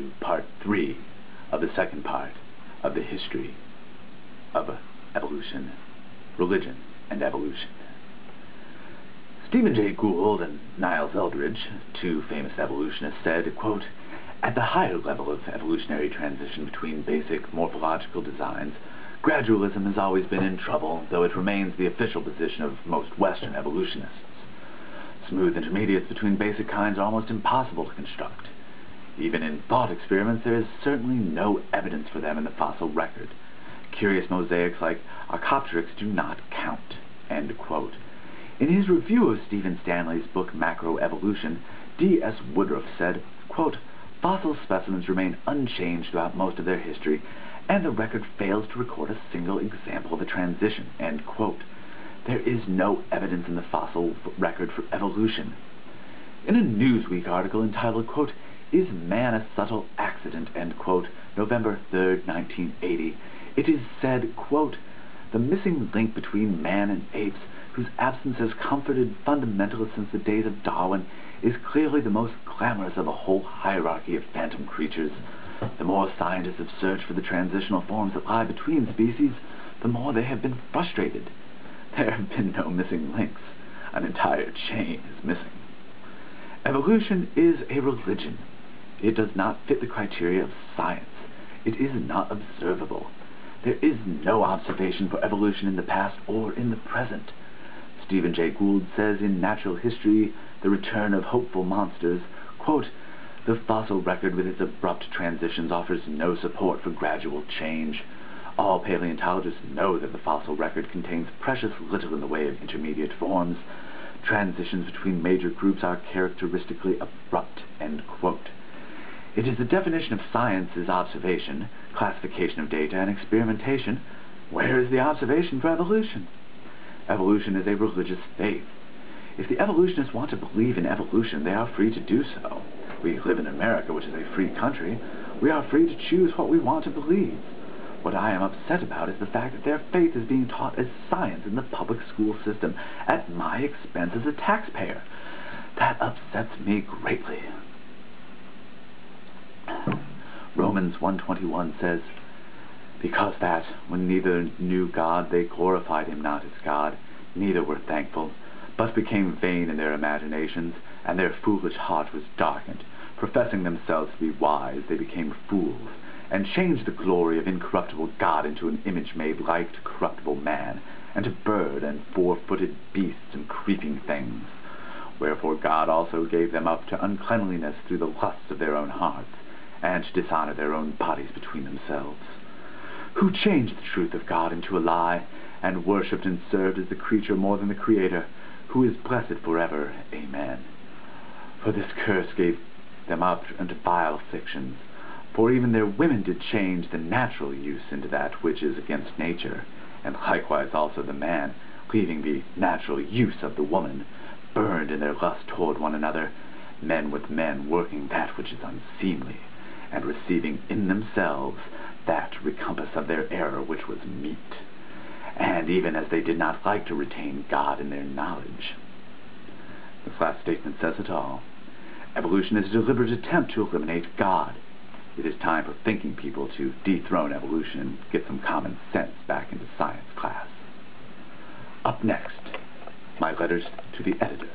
to part 3 of the second part of the history of evolution, religion, and evolution. Stephen Jay Gould and Niles Eldredge, two famous evolutionists, said, quote, "At the higher level of evolutionary transition between basic morphological designs, gradualism has always been in trouble, though it remains the official position of most Western evolutionists. Smooth intermediates between basic kinds are almost impossible to construct. Even in thought experiments, there is certainly no evidence for them in the fossil record. Curious mosaics like Archaeopteryx do not count." End quote. In his review of Stephen Stanley's book Macroevolution, D.S. Woodruff said, quote, "Fossil specimens remain unchanged throughout most of their history, and the record fails to record a single example of a transition." End quote. There is no evidence in the fossil record for evolution. In a Newsweek article entitled, quote, "Is Man a Subtle Accident?" End quote, November 3rd, 1980, it is said, quote, "The missing link between man and apes, whose absence has comforted fundamentalists since the days of Darwin, is clearly the most glamorous of a whole hierarchy of phantom creatures. The more scientists have searched for the transitional forms that lie between species, the more they have been frustrated. There have been no missing links. An entire chain is missing. Evolution is a religion. It does not fit the criteria of science. It is not observable. There is no observation for evolution in the past or in the present. Stephen Jay Gould says in Natural History, The Return of Hopeful Monsters, quote, "The fossil record with its abrupt transitions offers no support for gradual change. All paleontologists know that the fossil record contains precious little in the way of intermediate forms. Transitions between major groups are characteristically abrupt." End quote. It is the definition of science is observation, classification of data, and experimentation. Where is the observation for evolution? Evolution is a religious faith. If the evolutionists want to believe in evolution, they are free to do so. We live in America, which is a free country. We are free to choose what we want to believe. What I am upset about is the fact that their faith is being taught as science in the public school system at my expense as a taxpayer. That upsets me greatly. Romans 1:21 says, "Because that, when neither knew God, they glorified him not as God, neither were thankful, but became vain in their imaginations, and their foolish heart was darkened. Professing themselves to be wise, they became fools, and changed the glory of incorruptible God into an image made like to corruptible man, and to bird and four-footed beasts and creeping things. Wherefore God also gave them up to uncleanliness through the lusts of their own hearts, and to dishonor their own bodies between themselves. Who changed the truth of God into a lie, and worshipped and served as the creature more than the Creator, who is blessed forever. Amen. For this curse gave them up unto vile fictions. For even their women did change the natural use into that which is against nature, and likewise also the man, leaving the natural use of the woman, burned in their lust toward one another, men with men working that which is unseemly, and receiving in themselves that recompense of their error which was meet. And even as they did not like to retain God in their knowledge." This last statement says it all. Evolution is a deliberate attempt to eliminate God. It is time for thinking people to dethrone evolution and get some common sense back into science class. Up next, my letters to the editor.